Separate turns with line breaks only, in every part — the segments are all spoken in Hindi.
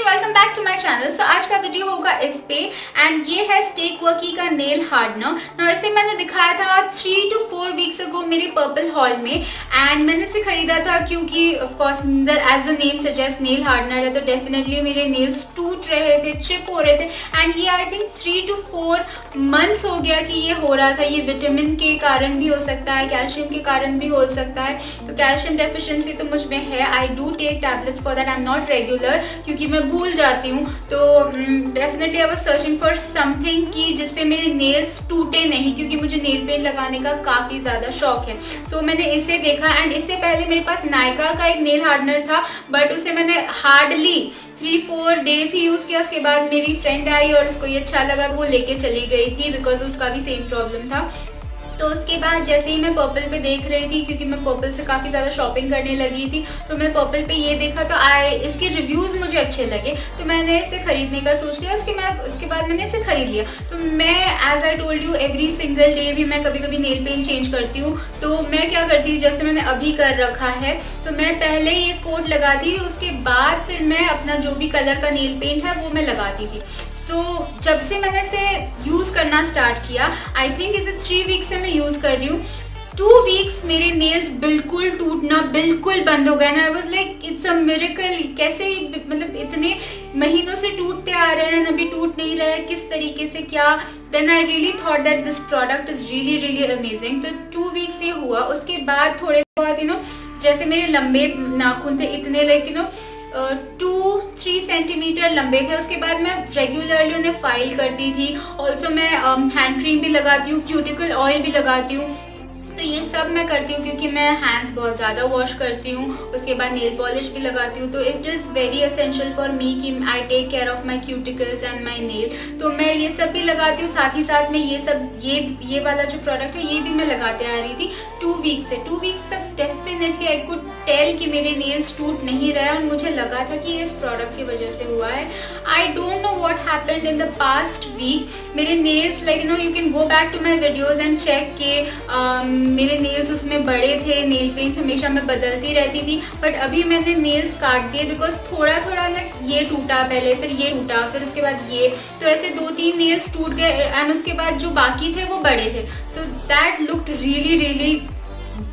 Welcome back to my channel. So आज का वीडियो होगा इस पे एंड ये है स्टेक वर्की का नेल हार्डनर। ना इसे मैंने दिखाया था 3 to 4 वीक्स अगो मेरे पर्पल हॉल में एंड मैंने इसे खरीदा था क्योंकि of course as the name suggest nail hardener है तो डेफिनेटली मेरे नेल्स टूट रहे थे, चिप हो रहे थे एंड ये आई थिंक 3 to 4 मंथ्स हो गया कि ये हो रहा था। ये विटामिन के कारण भी हो सकता है, कैल्शियम के कारण भी हो सकता है। तो कैल्शियम डेफिशिएंसी तो मुझ में है। I do take tablets for that, I am not regular क्योंकि मैं भूल जाती हूँ। तो definitely I was searching for something कि जिससे मेरे नेल्स टूटे नहीं, क्योंकि मुझे नेल पेंट लगाने का काफ़ी ज़्यादा शौक है। सो मैंने इसे देखा एंड इससे पहले मेरे पास नायका का एक नेल हार्डनर था बट उसे मैंने हार्डली 3-4 डेज ही यूज़ किया। उसके बाद मेरी फ्रेंड आई और उसको ये अच्छा लगा, वो लेके चली गई थी बिकॉज उसका भी सेम प्रॉब्लम था। तो उसके बाद जैसे ही मैं पर्पल पे देख रही थी, क्योंकि मैं पर्पल से काफ़ी ज़्यादा शॉपिंग करने लगी थी, तो मैं पर्पल पे ये देखा तो इसके रिव्यूज़ मुझे अच्छे लगे तो मैंने इसे ख़रीदने का सोच लिया। उसके बाद मैंने इसे ख़रीद लिया। तो मैं as I told you every single day भी मैं कभी कभी नेल पेंट चेंज करती हूँ। तो मैं क्या करती हूँ, जैसे मैंने अभी कर रखा है तो मैं पहले ये कोट लगाती थी, उसके बाद फिर मैं अपना जो भी कलर का नेल पेंट है वो मैं लगाती थी। सो जब से मैंने इसे यूज़ करना स्टार्ट किया, आई थिंक इसे 3 वीक्स से मैं यूज़ कर रही हूँ। 2 वीक्स मेरे नेल्स बिल्कुल टूटना बिल्कुल बंद हो गया ना। I was like it's a miracle. कैसे मतलब इतने महीनों से टूटते आ रहे हैं, अभी टूट नहीं रहे, किस तरीके से, क्या। Then I really thought that this product is really amazing. तो 2 वीक्स ये हुआ। उसके बाद थोड़े बहुत जैसे मेरे लंबे नाखून थे, इतने लाइक 2-3 सेंटीमीटर लंबे थे। उसके बाद मैं रेगुलरली उन्हें फाइल करती थी। ऑल्सो मैं हैंड क्रीम भी लगाती हूँ, क्यूटिकल ऑयल भी लगाती हूँ। तो ये सब मैं करती हूँ क्योंकि मैं हैंड्स बहुत ज़्यादा वॉश करती हूँ। उसके बाद नेल पॉलिश भी लगाती हूँ। तो it is very essential for me कि I take care of my cuticles and my nail. तो मैं ये सब भी लगाती हूँ। साथ ही साथ में ये वाला जो प्रोडक्ट है ये भी मैं लगाते आ रही थी 2 वीक्स से। 2 वीक्स तक डेफिनेटली आई कुड टेल कि मेरे नेल्स टूट नहीं रहे और मुझे लगा था कि ये इस प्रोडक्ट की वजह से हुआ है। I don't know what happened in the past week. मेरे nails like you can go back to my videos and check के मेरे नेल्स उसमें बड़े थे। नेल पेंट्स हमेशा मैं बदलती रहती थी बट अभी मैंने नेल्स काट दिए बिकॉज थोड़ा ना ये टूटा, पहले फिर ये टूटा, फिर उसके बाद ये, तो ऐसे 2-3 नेल्स टूट गए एंड उसके बाद जो बाकी थे वो बड़े थे। तो दैट लुक्ड रियली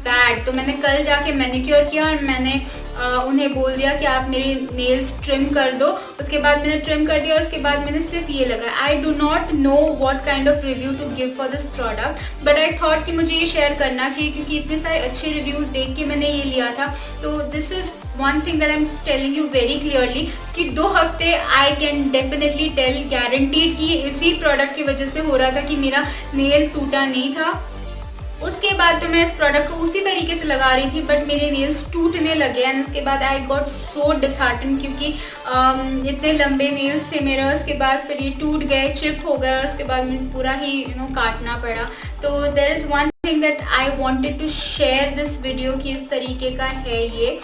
बैड। तो मैंने कल जाके मैनिक्योर किया और मैंने उन्हें बोल दिया कि आप मेरे नेल्स ट्रिम कर दो। उसके बाद मैंने ट्रिम कर दिया और उसके बाद मैंने सिर्फ ये लगाया। I do not know what kind of review to give for this product but I thought कि मुझे ये शेयर करना चाहिए क्योंकि इतने सारे अच्छे रिव्यूज़ देख के मैंने ये लिया था। तो this is one thing that I am telling you very clearly कि 2 हफ्ते I can definitely tell guaranteed कि इसी प्रोडक्ट की वजह से हो रहा था कि मेरा नेल टूटा नहीं था। उसके बाद तो मैं इस प्रोडक्ट को उसी तरीके से लगा रही थी बट मेरे नेल्स टूटने लगे एंड उसके बाद आई गॉट सो डिसहार्टन क्योंकि इतने लंबे नेल्स थे मेरे। उसके बाद फिर ये टूट गए, चिप हो गए और उसके बाद मुझे पूरा ही काटना पड़ा। तो there is one thing that I wanted to share this video कि इस तरीके का है ये।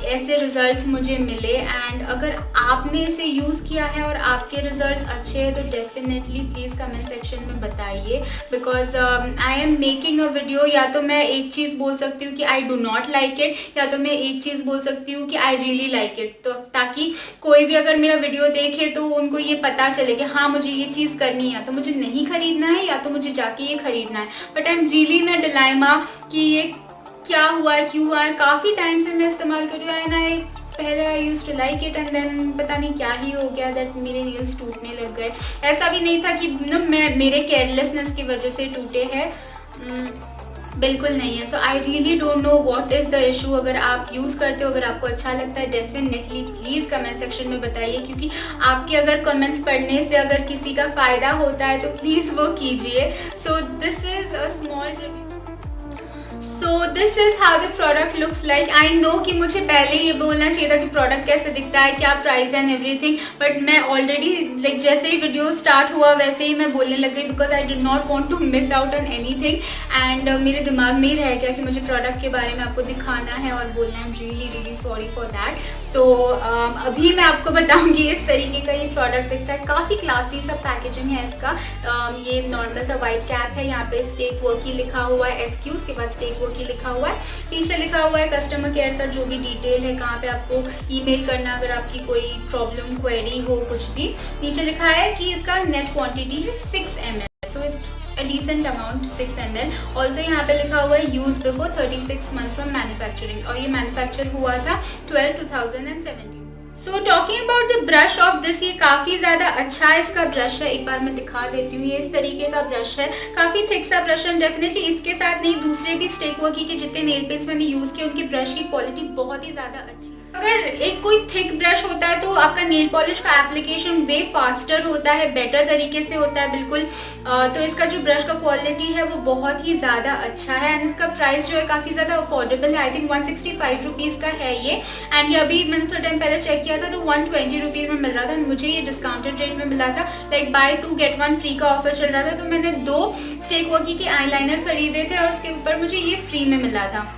ऐसे रिजल्ट्स मुझे मिले एंड अगर आपने इसे यूज़ किया है और आपके रिजल्ट्स अच्छे हैं तो डेफिनेटली प्लीज़ कमेंट सेक्शन में बताइए because I am making a video. या तो मैं एक चीज़ बोल सकती हूँ कि आई डू नॉट लाइक इट, या तो मैं एक चीज़ बोल सकती हूँ कि आई रियली लाइक इट। तो ताकि कोई भी अगर मेरा वीडियो देखे तो उनको ये पता चले कि हाँ मुझे ये चीज़ करनी है, तो मुझे नहीं खरीदना है या तो मुझे जाके ये खरीदना है। But I am really in a dilemma कि ये क्या हुआ है, क्यों हुआ है। काफ़ी टाइम से मैं इस्तेमाल कर रही हूँ एंड पहले I use to like it and then पता नहीं क्या ही हो गया दैट मेरे नेल्स टूटने लग गए। ऐसा भी नहीं था कि मैं मेरे केयरलेसनेस की वजह से टूटे हैं, बिल्कुल नहीं है। So I really don't know what is the issue. अगर आप यूज़ करते हो, अगर आपको अच्छा लगता है डेफिनेटली प्लीज़ कमेंट सेक्शन में बताइए क्योंकि आपके अगर कमेंट्स पढ़ने से अगर किसी का फ़ायदा होता है तो प्लीज़ वो कीजिए। So this is a small review. So this is how the product looks like. I know कि मुझे पहले ये बोलना चाहिए था कि प्रोडक्ट कैसे दिखता है, क्या प्राइस एंड एवरीथिंग, बट मैं ऑलरेडी लाइक जैसे ही वीडियो स्टार्ट हुआ वैसे ही मैं बोलने लग गई because I did not want to miss out on anything and मेरे दिमाग में ही रह गया कि मुझे प्रोडक्ट के बारे में आपको दिखाना है और बोलना है। I am really sorry for that. तो अभी मैं आपको बताऊँगी इस तरीके का ये प्रोडक्ट दिखता है। काफ़ी क्लासी सा पैकेजिंग है इसका। ये नॉर्मल सा वाइट कैप है, यहाँ पे स्टेक वर्की लिखा हुआ है SQ, उसके बाद स्टेक वर्की लिखा हुआ है। पीछे लिखा हुआ है कस्टमर केयर का जो भी डिटेल है, कहाँ पे आपको ईमेल करना अगर आपकी कोई प्रॉब्लम क्वेरी हो कुछ भी। नीचे लिखा है कि इसका नेट क्वांटिटी है 6 ml, so it's a decent amount 6 ml। Also यहाँ पे लिखा हुआ है use before 36 months from manufacturing, और ये मैन्युफैक्चर हुआ था 12/2017। So talking about the brush off this, ये काफ़ी ज़्यादा अच्छा इसका ब्रश है। एक बार मैं दिखा देती हूँ, ये इस तरीके का ब्रश है, काफ़ी थिक सा ब्रश है। डेफिनेटली इसके साथ नहीं, दूसरे भी स्टेक वर्की के जितने नेल पेंट्स मैंने यूज़ किए उनकी ब्रश की क्वालिटी बहुत ही ज़्यादा अच्छी। अगर एक कोई थिक ब्रश होता है तो आपका नेल पॉलिश का एप्लीकेशन वे फास्टर होता है, बेटर तरीके से होता है बिल्कुल। तो इसका जो ब्रश का क्वालिटी है वो बहुत ही ज़्यादा अच्छा है, एंड इसका प्राइस जो है काफ़ी ज़्यादा अफोर्डेबल है। आई थिंक 165 रुपीज़ का है ये, एंड ये अभी मैंने थोड़ा टाइम पहले चेक किया था तो 120 रुपीज़ में मिल रहा था। मुझे ये डिस्काउंटेड रेट में मिला था, लाइक बाय 2 get 1 फ्री का ऑफर चल रहा था। तो मैंने 2 स्टेक वर्की के आईलाइनर खरीदे थे और उसके ऊपर मुझे ये फ्री में मिला था।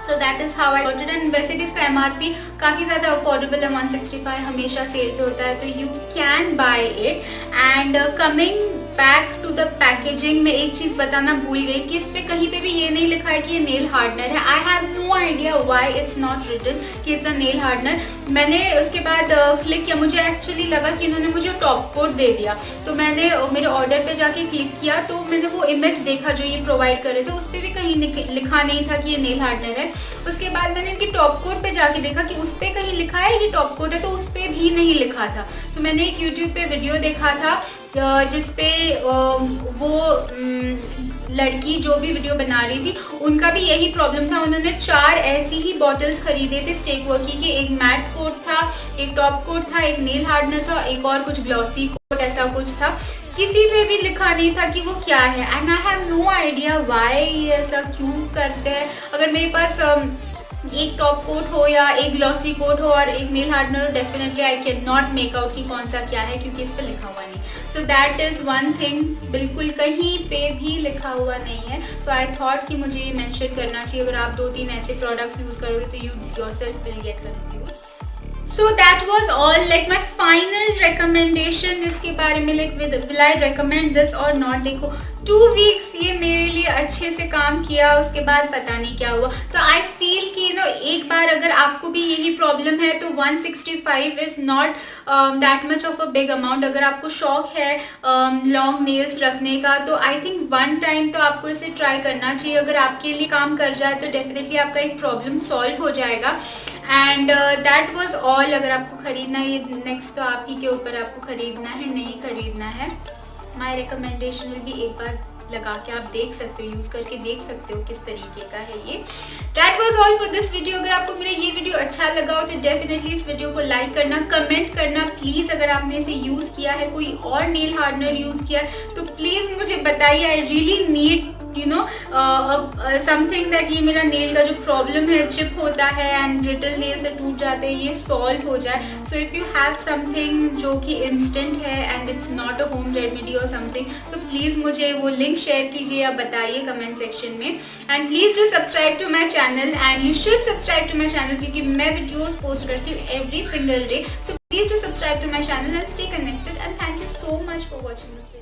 So that is how I got it. And वैसे भी इसका MRP काफ़ी ज़्यादा अफोर्डेबल है, 165 हमेशा सेल पे होता है, तो you can buy it. And coming back to the packaging, में एक चीज़ बताना भूल गई कि इस पर कहीं पे भी ये नहीं लिखा है कि ये नेल हार्डनर है। I have no idea why it's not written कि इट्स अ नेल हार्डनर। मैंने उसके बाद क्लिक किया, मुझे एक्चुअली लगा कि इन्होंने मुझे टॉप कोट दे दिया, तो मैंने मेरे ऑर्डर पे जाके क्लिक किया तो मैंने वो इमेज देखा जो ये प्रोवाइड कर रहे थे, उस पर भी कहीं लिखा नहीं था कि ये नेल हार्डनर है। उसके बाद मैंने इनकी टॉप कोट पे जाके देखा कि उस पर कहीं लिखा है ये टॉप कोट है, तो उस पर भी नहीं लिखा था। तो मैंने एक यूट्यूब पे वीडियो देखा था जिसपे वो लड़की जो भी वीडियो बना रही थी उनका भी यही प्रॉब्लम था। उन्होंने 4 ऐसी ही बॉटल्स खरीदे थे स्टेक वर्की के, एक मैट कोट था, एक टॉप कोट था, एक नेल हार्डनर था, एक और कुछ ग्लॉसी कोट ऐसा कुछ था। किसी पे भी लिखा नहीं था कि वो क्या है, and I have no idea why ऐसा क्यों करते हैं। अगर मेरे पास एक टॉप कोट हो या एक ग्लॉसी कोट हो और एक नेल हार्डनर हो, definitely I can not make out कि कौन सा क्या है, क्योंकि इस पर लिखा हुआ नहीं। So that is one thing, बिल्कुल कहीं पे भी लिखा हुआ नहीं है। तो आई थॉट कि मुझे ये मेंशन करना चाहिए। अगर आप 2-3 ऐसे प्रोडक्ट्स यूज़ करोगे तो you yourself will get confuse. So that was all, like my final recommendation इसके बारे में, like will I recommend this और नॉट। देखो 2 वीक्स ये मेरे लिए अच्छे से काम किया, उसके बाद पता नहीं क्या हुआ। तो आई फील कि एक बार अगर आपको भी यही प्रॉब्लम है तो 165 is not that much of a big amount. अगर आपको शौक है लॉन्ग नेल्स रखने का तो आई थिंक 1 टाइम तो आपको इसे ट्राई करना चाहिए। अगर आपके लिए काम कर जाए तो डेफिनेटली आपका एक प्रॉब्लम सॉल्व हो जाएगा। And that was all. अगर आपको ख़रीदना है, ये नेक्स्ट तो आप ही के ऊपर, आपको ख़रीदना है नहीं ख़रीदना है। माई रिकमेंडेशन विल भी, एक बार लगा के आप देख सकते हो, यूज़ करके देख सकते हो किस तरीके का है ये। That was all for this video. अगर आपको मेरा ये वीडियो अच्छा लगा हो तो डेफिनेटली इस वीडियो को लाइक करना, कमेंट करना प्लीज़। अगर आपने इसे यूज़ किया है, कोई और नेल हार्डनर यूज़ किया है तो प्लीज़ मुझे बताइए। I really need something that ये मेरा नेल का जो प्रॉब्लम है, चिप होता है एंड ब्रिटल नेल से टूट जाते हैं, ये सॉल्व हो जाए। So if you have something जो कि इंस्टेंट है and it's not a home remedy और समथिंग, तो प्लीज़ मुझे वो लिंक शेयर कीजिए या बताइए कमेंट सेक्शन में। And please do subscribe to my channel, and you should subscribe to my channel क्योंकि मैं वीडियोज़ पोस्ट करती हूँ every single day. So please do subscribe to my channel and stay connected, and thank you so much for watching this video.